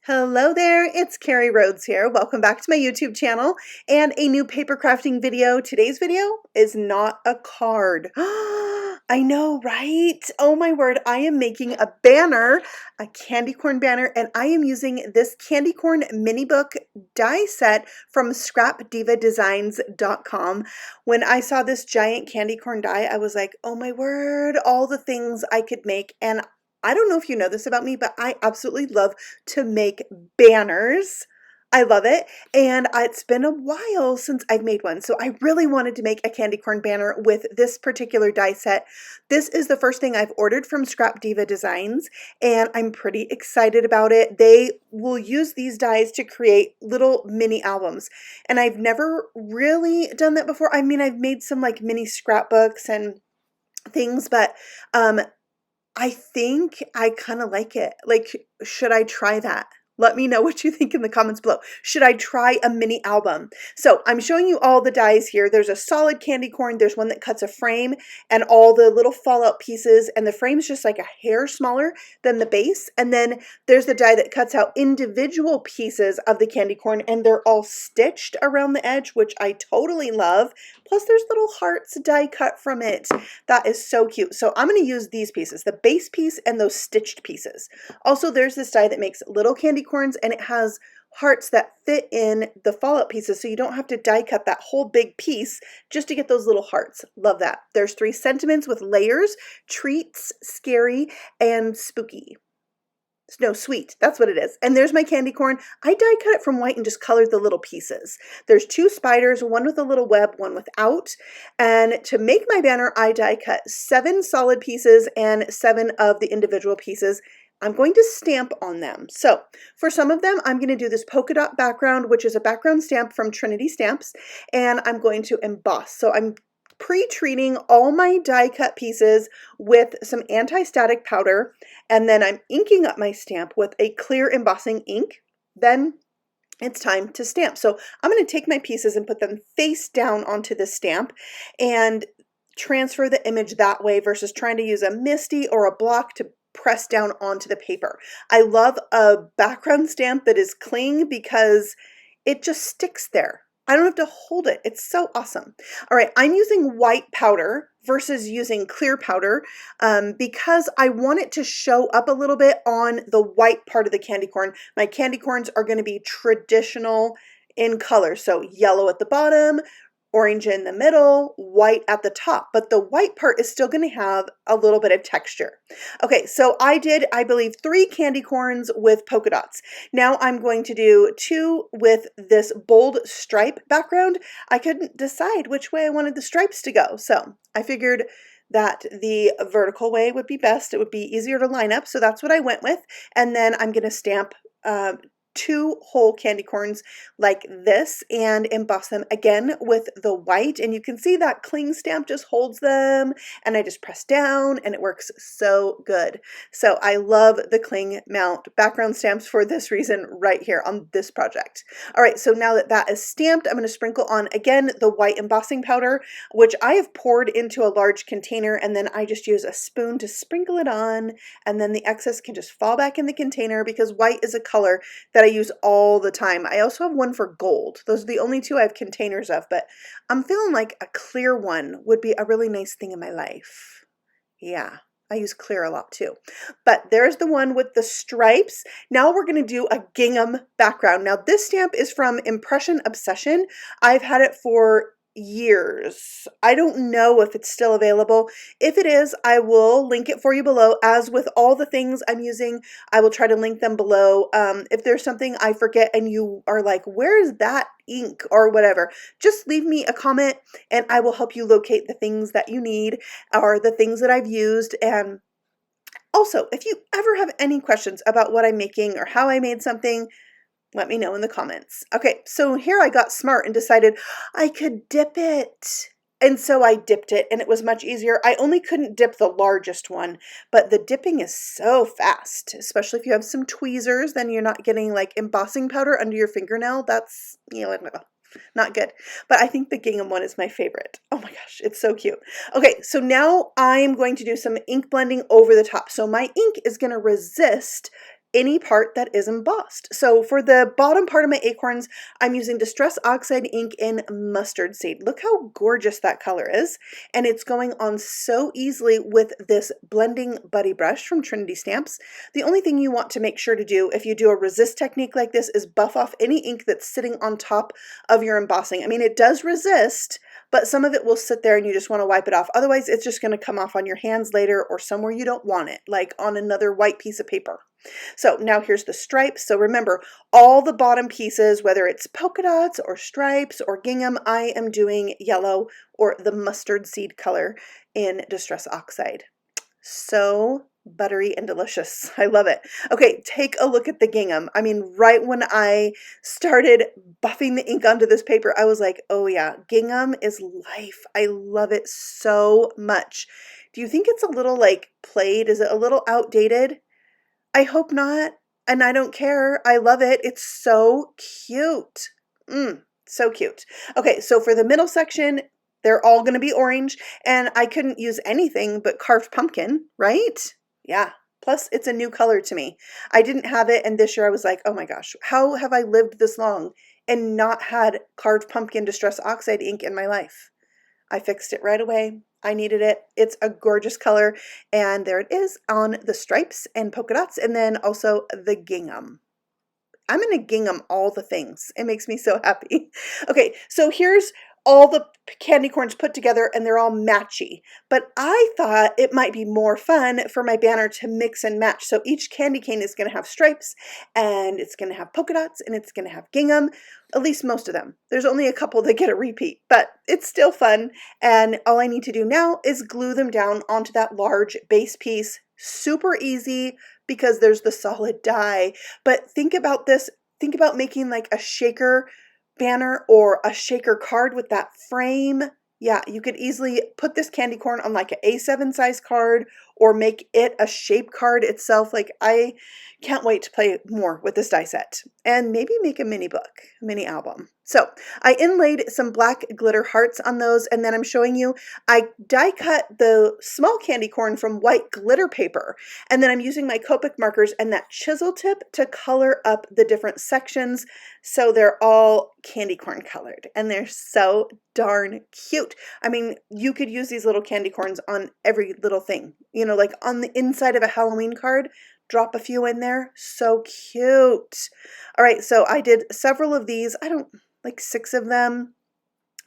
Hello there, it's Carrie Rhodes here. Welcome back to my YouTube channel and a new paper crafting video. Today's video is not a card. I know, right? Oh my word, I am making a banner, a candy corn banner, and I am using this candy corn mini book die set from scrapdivadesigns.com. When I saw this giant candy corn die, I was like, oh my word, all the things I could make. And I don't know if you know this about me, but I absolutely love to make banners. I love it. And it's been a while since I've made one. So I really wanted to make a candy corn banner with this particular die set. This is the first thing I've ordered from Scrap Diva Designs, and I'm pretty excited about it. They will use these dies to create little mini albums. And I've never really done that before. I mean, I've made some like mini scrapbooks and things, but I think I kind of like it. Like, should I try that? Let me know what you think in the comments below. Should I try a mini album? So I'm showing you all the dies here. There's a solid candy corn. There's one that cuts a frame and all the little fallout pieces. And the frame's just like a hair smaller than the base. And then there's the die that cuts out individual pieces of the candy corn. And they're all stitched around the edge, which I totally love. Plus there's little hearts die cut from it. That is so cute. So I'm going to use these pieces, the base piece and those stitched pieces. Also, there's this die that makes little candy corns, and it has hearts that fit in the fallout pieces, so you don't have to die cut that whole big piece just to get those little hearts. Love that. There's 3 sentiments with layers: treats, scary, and spooky. No, sweet. That's what it is. And there's my candy corn. I die cut it from white and just colored the little pieces. There's 2 spiders, one with a little web, one without. And to make my banner, I die cut 7 solid pieces and 7 of the individual pieces. I'm going to stamp on them. So for some of them, I'm going to do this Polkadot background, which is a background stamp from Trinity Stamps, and I'm going to emboss. So I'm pre-treating all my die cut pieces with some anti-static powder, and then I'm inking up my stamp with a clear embossing ink. Then it's time to stamp. So I'm going to take my pieces and put them face down onto the stamp and transfer the image that way versus trying to use a MISTI or a block to press down onto the paper. I love a background stamp that is cling because it just sticks there. I don't have to hold it. It's so awesome. All right, I'm using white powder versus using clear powder because I want it to show up a little bit on the white part of the candy corn. My candy corns are going to be traditional in color, so yellow at the bottom, orange in the middle, white at the top, but the white part is still going to have a little bit of texture. Okay, so I did, I believe, 3 candy corns with polka dots. Now I'm going to do 2 with this bold stripe background. I couldn't decide which way I wanted the stripes to go, so I figured that the vertical way would be best. It would be easier to line up, so that's what I went with. And then I'm going to stamp 2 whole candy corns like this and emboss them again with the white, and you can see that cling stamp just holds them, and I just press down and it works so good. So I love the cling mount background stamps for this reason right here on this project. All right, so now that that is stamped, I'm going to sprinkle on again the white embossing powder, which I have poured into a large container, and then I just use a spoon to sprinkle it on, and then the excess can just fall back in the container because white is a color that I use all the time. I also have one for gold. Those are the only 2 I have containers of, but I'm feeling like a clear one would be a really nice thing in my life. Yeah, I use clear a lot too. But there's the one with the stripes. Now we're going to do a gingham background. Now this stamp is from Impression Obsession. I've had it for years. I don't know if it's still available. If it is, I will link it for you below. As with all the things I'm using, I will try to link them below. If there's something I forget and you are like, where is that ink or whatever, just leave me a comment and I will help you locate the things that you need or the things that I've used. And also, if you ever have any questions about what I'm making or how I made something, let me know in the comments. Okay, so here I got smart and decided I could dip it. And so I dipped it and it was much easier. I only couldn't dip the largest one, but the dipping is so fast, especially if you have some tweezers, then you're not getting like embossing powder under your fingernail. That's, you know, not good. But I think the gingham one is my favorite. Oh my gosh, it's so cute. Okay, so now I'm going to do some ink blending over the top. So my ink is going to resist any part that is embossed. So for the bottom part of my acorns, I'm using Distress Oxide ink in Mustard Seed. Look how gorgeous that color is. And it's going on so easily with this blending buddy brush from Trinity Stamps. The only thing you want to make sure to do if you do a resist technique like this is buff off any ink that's sitting on top of your embossing. I mean, it does resist, but some of it will sit there and you just want to wipe it off. Otherwise, it's just going to come off on your hands later or somewhere you don't want it, like on another white piece of paper. So now here's the stripes. So remember, all the bottom pieces, whether it's polka dots or stripes or gingham, I am doing yellow or the mustard seed color in Distress Oxide. So buttery and delicious. I love it. Okay, take a look at the gingham. I mean, right when I started buffing the ink onto this paper, I was like, oh yeah, gingham is life. I love it so much. Do you think it's a little like played? Is it a little outdated? I hope not, and I don't care. I love it. It's so cute. So cute. Okay, so for the middle section, they're all going to be orange, and I couldn't use anything but carved pumpkin, right? Yeah. Plus, it's a new color to me. I didn't have it, and this year I was like, oh my gosh, how have I lived this long and not had carved pumpkin Distress Oxide ink in my life? I fixed it right away. I needed it. It's a gorgeous color, and there it is on the stripes and polka dots, and then also the gingham. I'm going to gingham all the things. It makes me so happy. Okay, so here's all the candy corns put together and they're all matchy. But I thought it might be more fun for my banner to mix and match. So each candy cane is going to have stripes and it's going to have polka dots and it's going to have gingham, at least most of them. There's only a couple that get a repeat, but it's still fun. And all I need to do now is glue them down onto that large base piece. Super easy because there's the solid die. But think about this. Think about making like a shaker banner or a shaker card with that frame. Yeah, you could easily put this candy corn on like an A7 size card or make it a shape card itself. Like, I can't wait to play more with this die set and maybe make a mini book, mini album. So I inlaid some black glitter hearts on those, and then I'm showing you I die cut the small candy corn from white glitter paper, and then I'm using my Copic markers and that chisel tip to color up the different sections so they're all candy corn colored, and they're so darn cute. I mean, you could use these little candy corns on every little thing, you know, like on the inside of a Halloween card. Drop a few in there. So cute. All right, so I did several of these. Like 6 of them.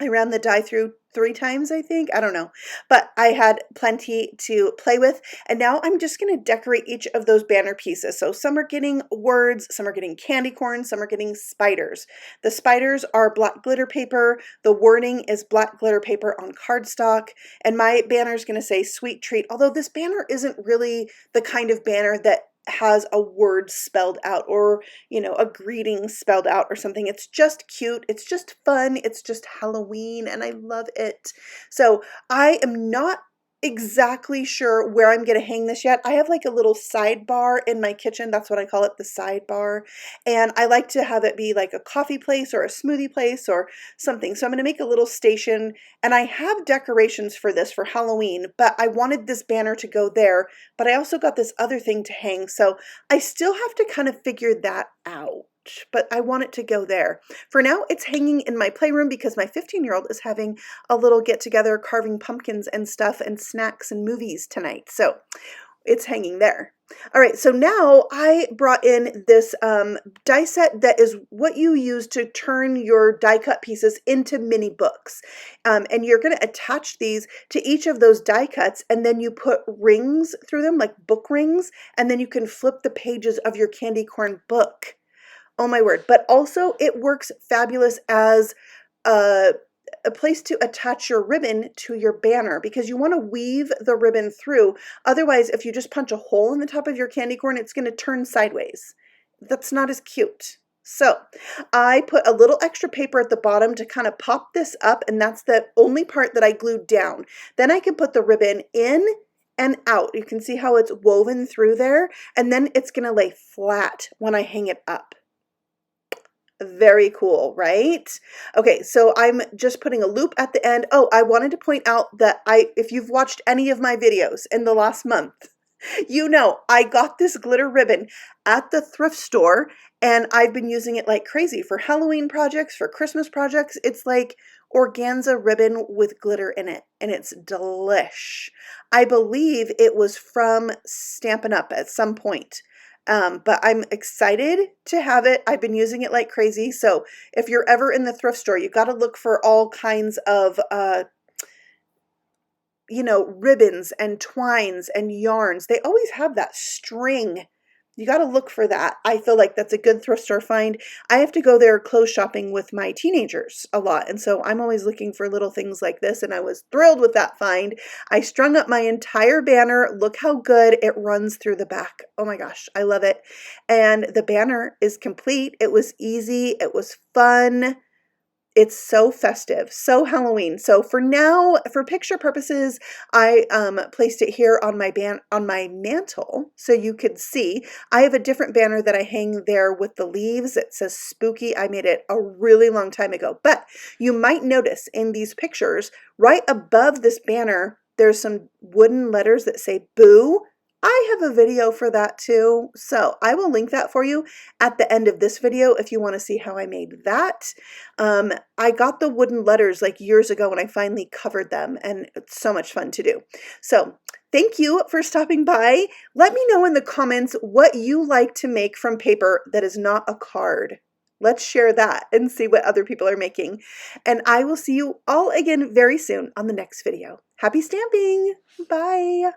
I ran the die through 3 times, I think. I don't know. But I had plenty to play with. And now I'm just going to decorate each of those banner pieces. So some are getting words, some are getting candy corn, some are getting spiders. The spiders are black glitter paper. The wording is black glitter paper on cardstock. And my banner is going to say sweet treat. Although this banner isn't really the kind of banner that has a word spelled out or, you know, a greeting spelled out or something. It's just cute. It's just fun. It's just Halloween and I love it. So I am not exactly sure where I'm going to hang this yet. I have like a little sidebar in my kitchen. That's what I call it, the sidebar. And I like to have it be like a coffee place or a smoothie place or something. So I'm going to make a little station, and I have decorations for this for Halloween, but I wanted this banner to go there, but I also got this other thing to hang. So I still have to kind of figure that out, but I want it to go there. For now, it's hanging in my playroom because my 15-year-old is having a little get-together carving pumpkins and stuff and snacks and movies tonight. So it's hanging there. All right, so now I brought in this die set that is what you use to turn your die cut pieces into mini books. And you're going to attach these to each of those die cuts, and then you put rings through them, like book rings, and then you can flip the pages of your candy corn book. Oh my word. But also it works fabulous as a place to attach your ribbon to your banner because you want to weave the ribbon through. Otherwise, if you just punch a hole in the top of your candy corn, it's going to turn sideways. That's not as cute. So I put a little extra paper at the bottom to kind of pop this up, and that's the only part that I glued down. Then I can put the ribbon in and out. You can see how it's woven through there, and then it's going to lay flat when I hang it up. Very cool, right? Okay, so I'm just putting a loop at the end. Oh, I wanted to point out that if you've watched any of my videos in the last month, You know, I got this glitter ribbon at the thrift store and I've been using it like crazy for Halloween projects, for Christmas projects. It's like organza ribbon with glitter in it and it's delish. I believe it was from Stampin' Up! At some point. But I'm excited to have it. I've been using it like crazy. So if you're ever in the thrift store, you got to look for all kinds of you know, ribbons and twines and yarns. They always have that string. You got to look for that. I feel like that's a good thrift store find. I have to go there clothes shopping with my teenagers a lot. And so I'm always looking for little things like this. And I was thrilled with that find. I strung up my entire banner. Look how good it runs through the back. Oh my gosh, I love it. And the banner is complete. It was easy. It was fun. It's so festive, so Halloween. So for now, for picture purposes, I placed it here on my mantle so you could see. I have a different banner that I hang there with the leaves. It says spooky. I made it a really long time ago. But you might notice in these pictures, right above this banner, there's some wooden letters that say boo. I have a video for that too, so I will link that for you at the end of this video if you want to see how I made that. I got the wooden letters like years ago when I finally covered them, and it's so much fun to do. So thank you for stopping by. Let me know in the comments what you like to make from paper that is not a card. Let's share that and see what other people are making. And I will see you all again very soon on the next video. Happy stamping! Bye!